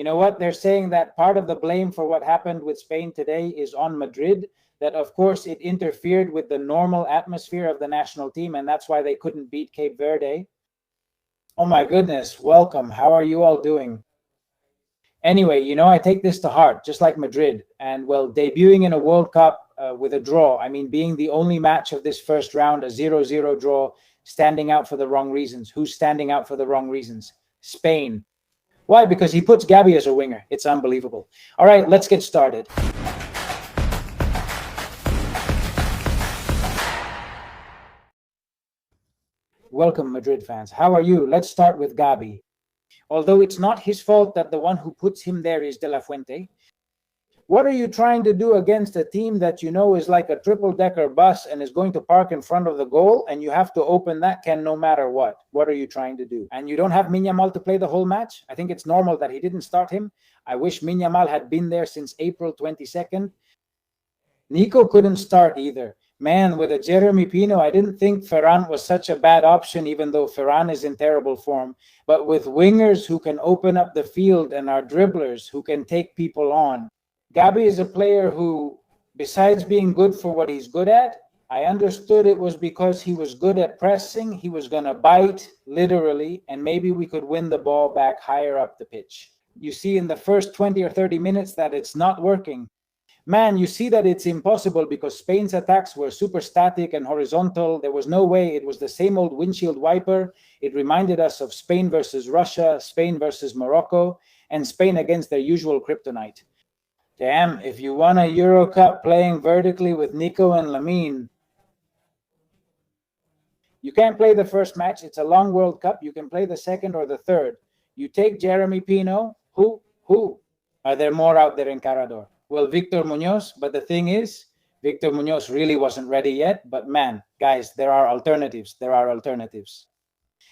You know what? They're saying that part of the blame for what happened with Spain today is on Madrid, that of course it interfered with the normal atmosphere of the national team, and that's why they couldn't beat Cape Verde. Oh my goodness, welcome. How are you all doing? Anyway, I take this to heart, just like Madrid. And well, debuting in a World Cup with a draw, I mean, being the only match of this first round, a 0-0 draw, standing out for the wrong reasons. Who's standing out for the wrong reasons? Spain. Why? Because he puts Gabi as a winger. It's unbelievable. All right, let's get started. Welcome, Madrid fans. How are you? Let's start with Gabi. Although it's not his fault that the one who puts him there is De La Fuente. What are you trying to do against a team that you know is like a triple-decker bus and is going to park in front of the goal, and you have to open that can no matter what? What are you trying to do? And you don't have Minyamal to play the whole match? I think it's normal that he didn't start him. I wish Minyamal had been there since April 22nd. Nico couldn't start either. Man, with a Jeremy Pino, I didn't think Ferran was such a bad option, even though Ferran is in terrible form. But with wingers who can open up the field and are dribblers who can take people on, Gabi is a player who, besides being good for what he's good at, I understood it was because he was good at pressing. He was going to bite, literally, and maybe we could win the ball back higher up the pitch. You see in the first 20 or 30 minutes that it's not working. Man, you see that it's impossible because Spain's attacks were super static and horizontal. There was no way. It was the same old windshield wiper. It reminded us of Spain versus Russia, Spain versus Morocco, and Spain against their usual kryptonite. Damn, if you won a Euro Cup playing vertically with Nico and Lamine, you can't play the first match. It's a long World Cup. You can play the second or the third. You take Jeremy Pino. Who? Are there more out there in Carador? Well, Victor Munoz, but the thing is, Victor Munoz really wasn't ready yet. But man, guys, there are alternatives.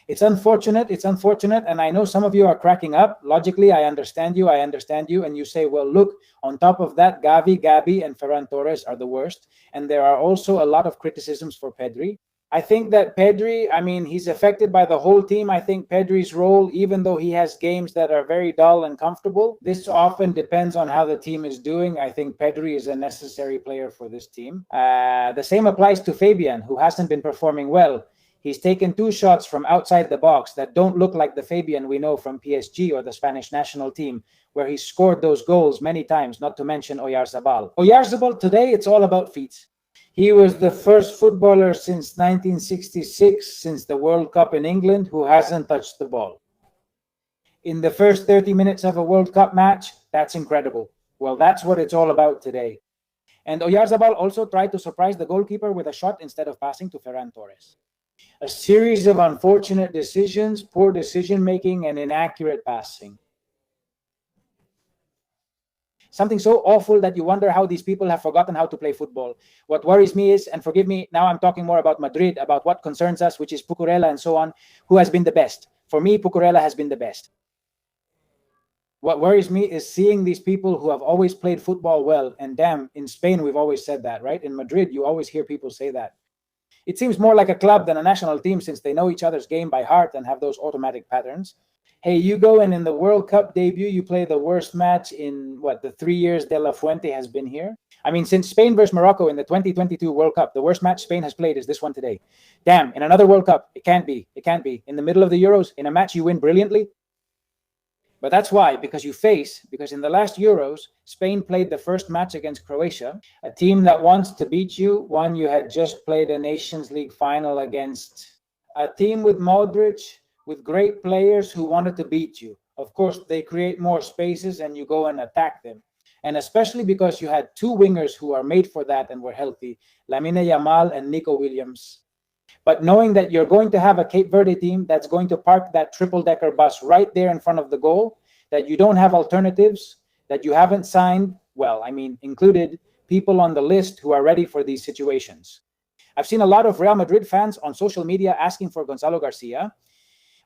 It's unfortunate, and I know some of you are cracking up. Logically, I understand you, and you say, well, look, on top of that, Gabi, and Ferran Torres are the worst, and there are also a lot of criticisms for Pedri. I think that Pedri, he's affected by the whole team. I think Pedri's role, even though he has games that are very dull and comfortable, this often depends on how the team is doing. I think Pedri is a necessary player for this team. The same applies to Fabian, who hasn't been performing well. He's taken 2 shots from outside the box that don't look like the Fabian we know from PSG or the Spanish national team, where he scored those goals many times, not to mention Oyarzabal. Oyarzabal, today, it's all about feet. He was the first footballer since 1966, since the World Cup in England, who hasn't touched the ball. In the first 30 minutes of a World Cup match, that's incredible. Well, that's what it's all about today. And Oyarzabal also tried to surprise the goalkeeper with a shot instead of passing to Ferran Torres. A series of unfortunate decisions, poor decision-making, and inaccurate passing. Something so awful that you wonder how these people have forgotten how to play football. What worries me is, and forgive me, now I'm talking more about Madrid, about what concerns us, which is Cucurella and so on, who has been the best. For me, Cucurella has been the best. What worries me is seeing these people who have always played football well, and damn, in Spain we've always said that, right? In Madrid, you always hear people say that. It seems more like a club than a national team since they know each other's game by heart and have those automatic patterns. Hey, you go and in the World Cup debut, you play the worst match in, the 3 years De La Fuente has been here? Since Spain versus Morocco in the 2022 World Cup, the worst match Spain has played is this one today. Damn, in another World Cup, it can't be. In the middle of the Euros, in a match you win brilliantly. But that's why, because in the last Euros, Spain played the first match against Croatia, a team that wants to beat you, one you had just played a Nations League final against, a team with Modric, with great players who wanted to beat you. Of course, they create more spaces and you go and attack them. And especially because you had 2 wingers who are made for that and were healthy, Lamine Yamal and Nico Williams. But knowing that you're going to have a Cape Verde team that's going to park that triple-decker bus right there in front of the goal, that you don't have alternatives, that you haven't signed, included people on the list who are ready for these situations. I've seen a lot of Real Madrid fans on social media asking for Gonzalo Garcia.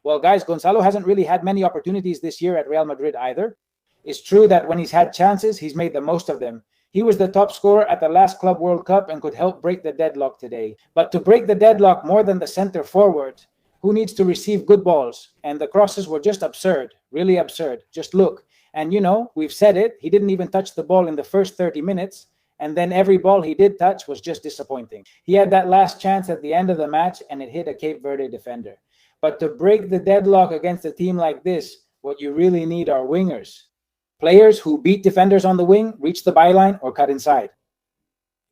Well, guys, Gonzalo hasn't really had many opportunities this year at Real Madrid either. It's true that when he's had chances, he's made the most of them. He was the top scorer at the last Club World Cup and could help break the deadlock today. But to break the deadlock more than the center forward, who needs to receive good balls. And the crosses were just absurd, really absurd. Just look. And, we've said it, he didn't even touch the ball in the first 30 minutes. And then every ball he did touch was just disappointing. He had that last chance at the end of the match, and it hit a Cape Verde defender. But to break the deadlock against a team like this, what you really need are wingers. Players who beat defenders on the wing, reach the byline, or cut inside.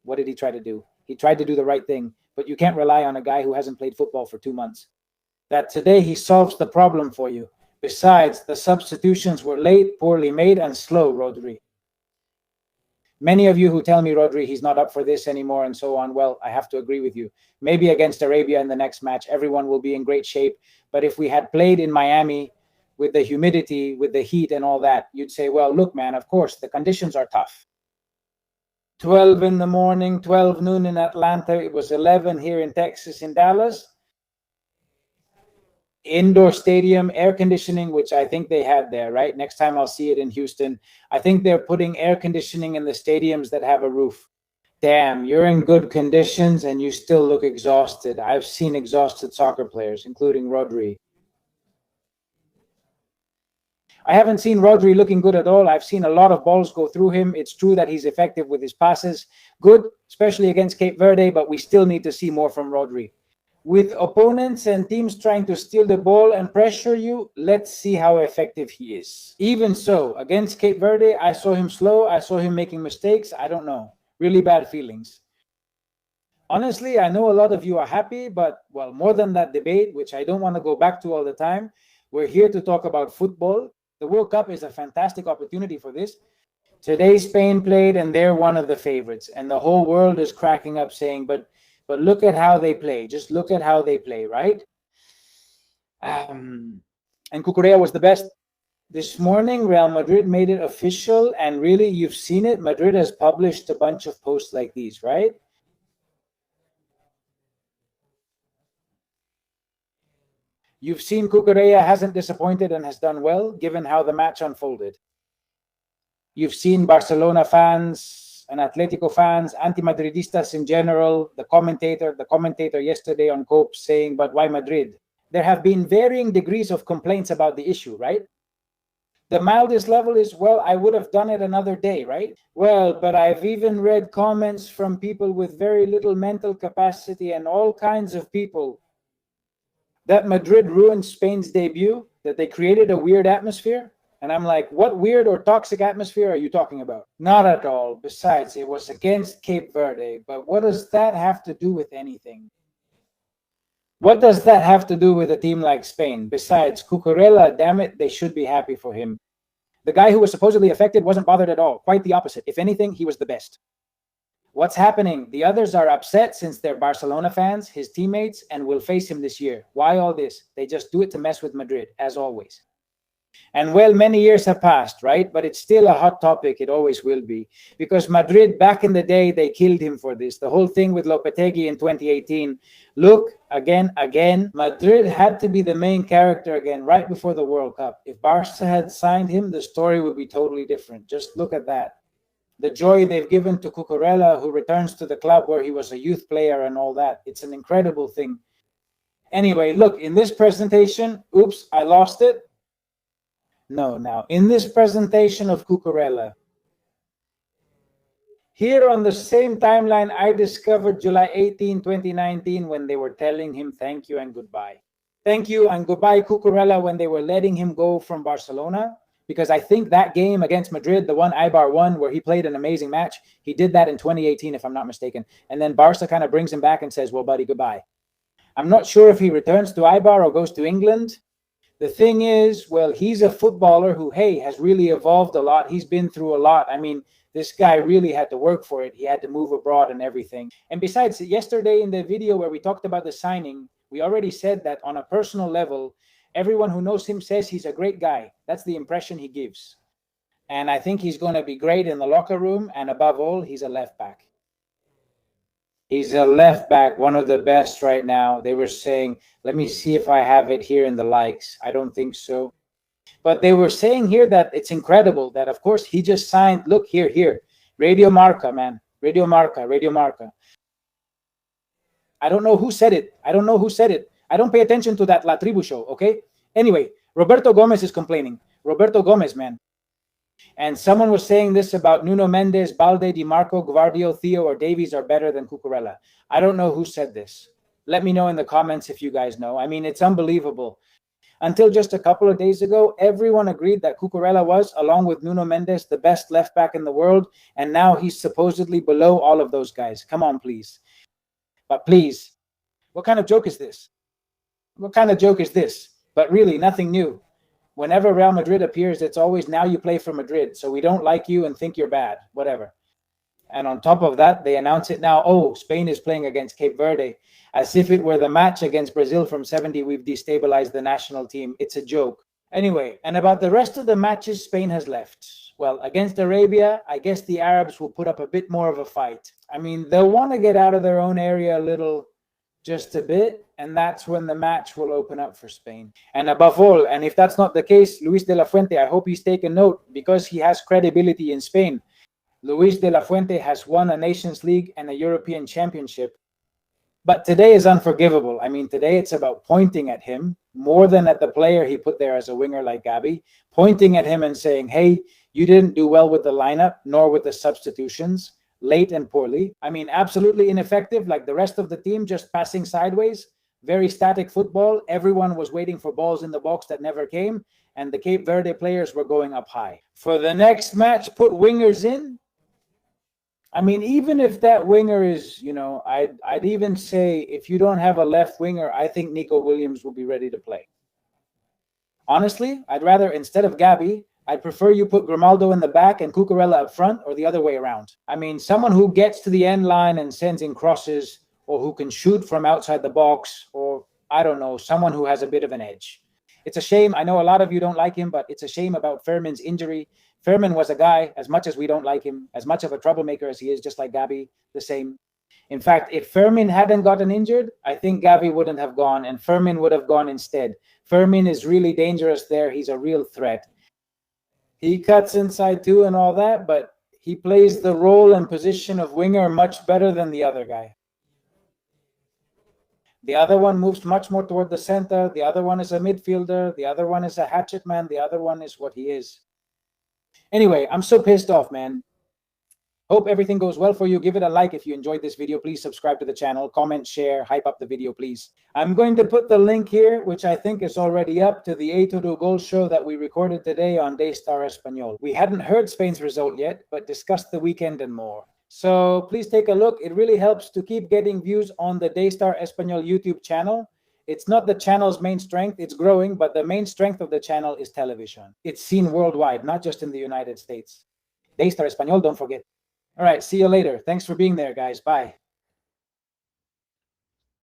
What did he try to do? He tried to do the right thing, but you can't rely on a guy who hasn't played football for 2 months. That today he solves the problem for you. Besides, the substitutions were late, poorly made, and slow, Rodri. Many of you who tell me, Rodri, he's not up for this anymore and so on, well, I have to agree with you. Maybe against Arabia in the next match, everyone will be in great shape. But if we had played in Miami with the humidity, with the heat and all that, you'd say, well, look, man, of course, the conditions are tough. 12 in the morning, 12 noon in Atlanta. It was 11 here in Texas, in Dallas. Indoor stadium, air conditioning, which I think they had there, right? Next time I'll see it in Houston. I think they're putting air conditioning in the stadiums that have a roof. Damn, you're in good conditions and you still look exhausted. I've seen exhausted soccer players, including Rodri. I haven't seen Rodri looking good at all. I've seen a lot of balls go through him. It's true that he's effective with his passes. Good, especially against Cape Verde, but we still need to see more from Rodri. With opponents and teams trying to steal the ball and pressure you, let's see how effective he is. Even so, against Cape Verde, I saw him slow. I saw him making mistakes. I don't know. Really bad feelings. Honestly, I know a lot of you are happy, but, well, more than that debate, which I don't want to go back to all the time, we're here to talk about football. The World Cup is a fantastic opportunity for this. Today, Spain played, and they're one of the favorites. And the whole world is cracking up saying, but look at how they play. Just look at how they play, right? And Cucurella was the best. This morning, Real Madrid made it official, and really, you've seen it. Madrid has published a bunch of posts like these, right? You've seen Cucurella hasn't disappointed and has done well, given how the match unfolded. You've seen Barcelona fans and Atletico fans, anti-Madridistas in general, the commentator yesterday on COPE saying, but why Madrid? There have been varying degrees of complaints about the issue, right? The mildest level is, well, I would have done it another day, right? Well, but I've even read comments from people with very little mental capacity and all kinds of people that Madrid ruined Spain's debut, that they created a weird atmosphere. And I'm like, what weird or toxic atmosphere are you talking about? Not at all. Besides, it was against Cape Verde. But what does that have to do with anything? What does that have to do with a team like Spain? Besides, Cucurella, damn it, they should be happy for him. The guy who was supposedly affected wasn't bothered at all. Quite the opposite. If anything, he was the best. What's happening? The others are upset since they're Barcelona fans, his teammates, and will face him this year. Why all this? They just do it to mess with Madrid, as always. And well, many years have passed, right? But it's still a hot topic. It always will be. Because Madrid, back in the day, they killed him for this. The whole thing with Lopetegui in 2018. Look, again, Madrid had to be the main character again right before the World Cup. If Barca had signed him, the story would be totally different. Just look at that. The joy they've given to Cucurella, who returns to the club where he was a youth player and all that. It's an incredible thing. Anyway, look, in this presentation, oops, I lost it. No, now, in this presentation of Cucurella, here on the same timeline, I discovered July 18, 2019, when they were telling him thank you and goodbye. Thank you and goodbye, Cucurella, when they were letting him go from Barcelona. Because I think that game against Madrid, the one Eibar won, where he played an amazing match, he did that in 2018, if I'm not mistaken. And then Barca kind of brings him back and says, well, buddy, goodbye. I'm not sure if he returns to Eibar or goes to England. The thing is, well, he's a footballer who, hey, has really evolved a lot. He's been through a lot. I mean, this guy really had to work for it. He had to move abroad and everything. And besides, yesterday in the video where we talked about the signing, we already said that on a personal level, everyone who knows him says he's a great guy. That's the impression he gives. And I think he's going to be great in the locker room. And above all, he's a left back. He's a left back, one of the best right now. They were saying, let me see if I have it here in the likes. I don't think so. But they were saying here that it's incredible that, of course, he just signed. Look, here. Radio Marca, man. Radio Marca. I don't know who said it. I don't pay attention to that La Tribu show, okay? Anyway, Roberto Gomez is complaining. Roberto Gomez, man. And someone was saying this about Nuno Mendes, Balde, Di Marco, Gvardio, Theo, or Davies are better than Cucurella. I don't know who said this. Let me know in the comments if you guys know. I mean, it's unbelievable. Until just a couple of days ago, everyone agreed that Cucurella was, along with Nuno Mendes, the best left back in the world. And now he's supposedly below all of those guys. Come on, please. But please, what kind of joke is this? What kind of joke is this? But really, nothing new. Whenever Real Madrid appears, it's always now you play for Madrid, so we don't like you and think you're bad, whatever. And on top of that, they announce it now, oh, Spain is playing against Cape Verde, as if it were the match against Brazil from 70, we've destabilized the national team. It's a joke. Anyway, and about the rest of the matches Spain has left. Well, against Arabia, I guess the Arabs will put up a bit more of a fight. I mean, they'll want to get out of their own area a little, just a bit, and that's when the match will open up for Spain. And above all, and if that's not the case, Luis de la Fuente, I hope he's taken note, because he has credibility in Spain. Luis de la Fuente has won a Nations League and a European Championship. But today is unforgivable. I mean, today it's about pointing at him more than at the player he put there as a winger like Gabi, pointing at him and saying, hey, you didn't do well with the lineup, nor with the substitutions, late and poorly. I mean, absolutely ineffective, like the rest of the team, just passing sideways, very static football. Everyone was waiting for balls in the box that never came, and the Cape Verde players were going up high. For the next match, put wingers in. I mean, even if that winger is, you know, I'd even say if you don't have a left winger, I think Nico Williams will be ready to play. Honestly, I'd rather, instead of Gabi, I'd prefer you put Grimaldo in the back and Cucurella up front, or the other way around. I mean, someone who gets to the end line and sends in crosses, or who can shoot from outside the box, or, I don't know, someone who has a bit of an edge. It's a shame. I know a lot of you don't like him, but it's a shame about Fermin's injury. Fermin was a guy, as much as we don't like him, as much of a troublemaker as he is, just like Gabi, the same. In fact, if Fermin hadn't gotten injured, I think Gavi wouldn't have gone, and Fermin would have gone instead. Fermin is really dangerous there. He's a real threat. He cuts inside too and all that, but he plays the role and position of winger much better than the other guy. The other one moves much more toward the center. The other one is a midfielder. The other one is a hatchet man. The other one is what he is. Anyway, I'm so pissed off, man. Hope everything goes well for you. Give it a like if you enjoyed this video. Please subscribe to the channel. Comment, share, hype up the video, please. I'm going to put the link here, which I think is already up, to the A to Do Goal show that we recorded today on Daystar Espanol. We hadn't heard Spain's result yet, but discussed the weekend and more. So please take a look. It really helps to keep getting views on the Daystar Espanol YouTube channel. It's not the channel's main strength, it's growing, but the main strength of the channel is television. It's seen worldwide, not just in the United States. Daystar Espanol, don't forget. All right, see you later. Thanks for being there, guys. Bye.